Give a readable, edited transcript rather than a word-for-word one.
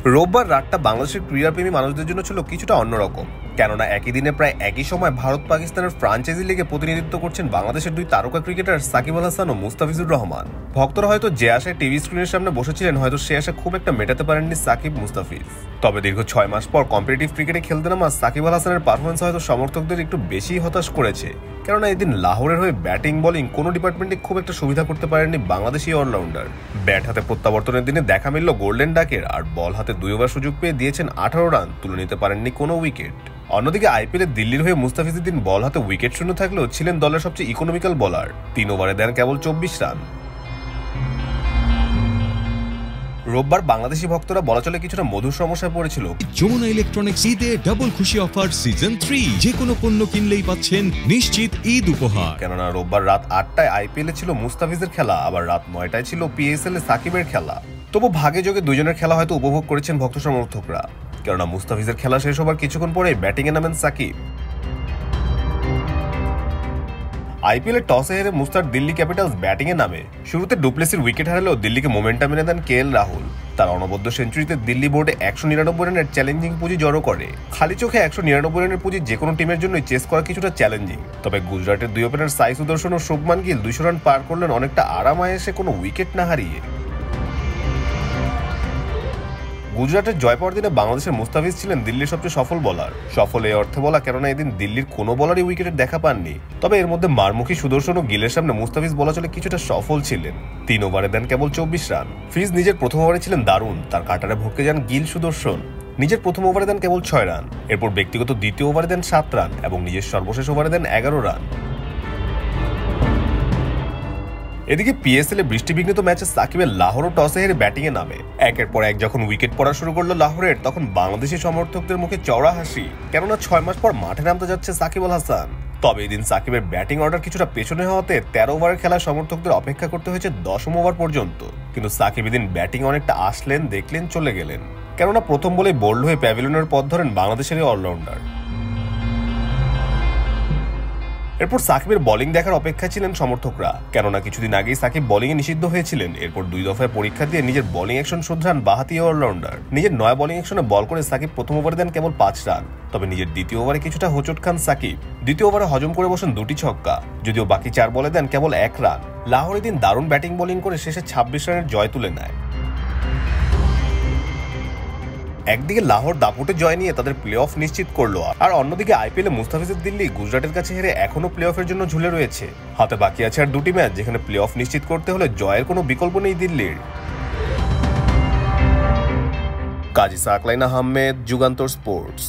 রোববার রাতটা বাংলাদেশের ক্রীড়াপ্রেমী মানুষদের জন্য ছিল কিছুটা অন্যরকম। কেননা একই দিনে প্রায় একই সময় ভারত পাকিস্তানের ফ্রাঞ্চাইজি লিগে প্রতিনিধিত্ব করছেন বাংলাদেশের দুই তারকা ক্রিকেটার সাকিব আল হাসান ও মুস্তাফিজুর রহমান। ভক্তরা হয়তো যে আশায় টিভি স্ক্রিনের সামনে বসেছিলেন, হয়তো সে আশা খুব একটা মেটাতে পারেননি সাকিব মুস্তাফিজ। তবে দীর্ঘ 6 মাস পর কম্পিটিটিভ ক্রিকেটে খেলতে নামা সাকিব আল হাসানের পারফরমেন্স হয়তো সমর্থকদের একটু বেশি হতাশ করেছে। কেননা এদিন লাহোরের হয়ে ব্যাটিং বোলিং কোনো ডিপার্টমেন্টে খুব একটা সুবিধা করতে পারেননি বাংলাদেশি অলরাউন্ডার। ব্যাট হাতে প্রত্যাবর্তনের দিনে দেখা মিলল গোল্ডেন ডাকের, আর বল হাতে 2 ওভার সুযোগ পেয়ে দিয়েছেন 18 রান, তুলে নিতে পারেননি কোনো উইকেট। অন্যদিকে আইপিএলে দিল্লির হয়ে মুস্তাফিজের দিন বল হাতে উইকেট শূন্য থাকলেও ছিলেন দলের সবচেয়ে ইকোনমিক্যাল বোলার। 3 ওভারে দেন কেবল 24 রান। রোববার বাংলাদেশি ভক্তরা বলা চলে কিছুটা মধুর সমস্যায় পড়েছিল। যমুনা ইলেকট্রনিক্স ঈদে ডাবল খুশি অফার সিজন 3, যে কোনো পণ্য কিনলেই পাচ্ছেন নিশ্চিত ঈদ উপহার। কেননা রোববার রাত 8টায় আইপিএলে ছিল মুস্তাফিজের খেলা, আবার রাত 9টায় ছিল পিএসএল এ সাকিবের খেলা। তবু ভাগে যোগে দুজনের খেলা হয়তো উপভোগ করেছেন ভক্ত সমর্থকরা। কেননা মুস্তাফিজের খেলা শেষ হবার কিছুক্ষণ পরে ব্যাটিং এ নামেন সাকিব। আইপিএলে টসে হেরে মুস্তার দিল্লি ক্যাপিটালস ব্যাটিং এ নামে। শুরুতে ডুপ্লেসির উইকেট হারালেও দিল্লিকে মোমেন্টাম এনে দেন কেএল রাহুল। তার অনবদ্য সেঞ্চুরিতে দিল্লি বোর্ডে 199 রানের চ্যালেঞ্জিং পুঁজি জড়ো করে। খালি চোখে 199 রানের পুঁজি যে কোনো টিমের জন্যই চেস করা কিছুটা চ্যালেঞ্জিং। তবে গুজরাটের দুই ওপেনার সাই সুদর্শন ও শুভমান গিল 200 রান পার করলেন অনেকটা আরামায় এসে কোনো উইকেট না হারিয়ে। গুজরাটের জয় পাওয়ার দিনে বাংলাদেশের মুস্তাফিজ ছিলেন দিল্লির সবচেয়ে সফল বোলার। সফল এই অর্থে বলা, কেননা এদিন দিল্লির কোনো বোলারই উইকেটের দেখা পাননি। তবে এর মধ্যে মারমুখী সুদর্শন ও গিলের সামনে মুস্তাফিজ বলা চলে কিছুটা সফল ছিলেন। 3 ওভারে দেন কেবল 24 রান। ফিজ নিজের প্রথম ওভারে ছিলেন দারুণ, তার কাটারে ভটকে যান গিল সুদর্শন। নিজের প্রথম ওভারে দেন কেবল 6 রান। এরপর ব্যক্তিগত দ্বিতীয় ওভারে দেন 7 রান এবং নিজের সর্বশেষ ওভারে দেন 11 রান। এদিকে পিএসএল এ বৃষ্টিবিঘ্নিত ম্যাচে সাকিবের লাহোর টসে হেরে ব্যাটিং এ নামে। একের পর এক যখন উইকেট পড়া শুরু করলো লাহোরের, তখন বাংলাদেশি সমর্থকদের মুখে চওড়া হাসি। কেননা 6 মাস পর মাঠে নামতে যাচ্ছে সাকিব আল হাসান। তবে এদিন সাকিবের ব্যাটিং অর্ডার কিছুটা পেছনে হওয়াতে 13 ওভারের খেলায় সমর্থকদের অপেক্ষা করতে হয়েছে 10ম ওভার পর্যন্ত। কিন্তু সাকিব এদিন ব্যাটিং অনেকটা আসলেন, দেখলেন, চলে গেলেন। কেননা প্রথম বলেই বোল্ড হয়ে প্যাভিলিয়নের পথ ধরেন বাংলাদেশের অলরাউন্ডার। এরপর সাকিবের বোলিং দেখার অপেক্ষায় ছিলেন সমর্থকরা। কেননা কিছুদিন আগেই সাকিব বোলিংয়ে নিষিদ্ধ হয়েছিলেন। এরপর 2 দফায় পরীক্ষা দিয়ে নিজের বোলিং অ্যাকশন শুধরান বাহাতি অলরাউন্ডার। নিজের 9 বোলিং অ্যাকশনে বল করে সাকিব প্রথম ওভারে দেন কেবল 5 রান। তবে নিজের দ্বিতীয় ওভারে কিছুটা হোঁচট খান সাকিব। দ্বিতীয় ওভারে হজম করে বসেন 2টি ছক্কা, যদিও বাকি 4 বলে দেন কেবল 1 রান। লাহোরে দিন দারুণ ব্যাটিং বোলিং করে শেষে 26 রানের জয় তুলে নেয়। একদিকে লাহোর দাপুটে জয় নিয়ে তাদের প্লে অফ নিশ্চিত করলো, আর অন্যদিকে আইপিএলে মুস্তাফিজের দিল্লি গুজরাটের কাছে হেরে এখনো প্লে অফের জন্য ঝুলে রয়েছে। হাতে বাকি আছে আর 2টি ম্যাচ, যেখানে প্লে অফ নিশ্চিত করতে হলে জয়ের কোনো বিকল্প নেই দিল্লির। কাজী সাকলাইন আহমেদ, যুগান্তর স্পোর্টস।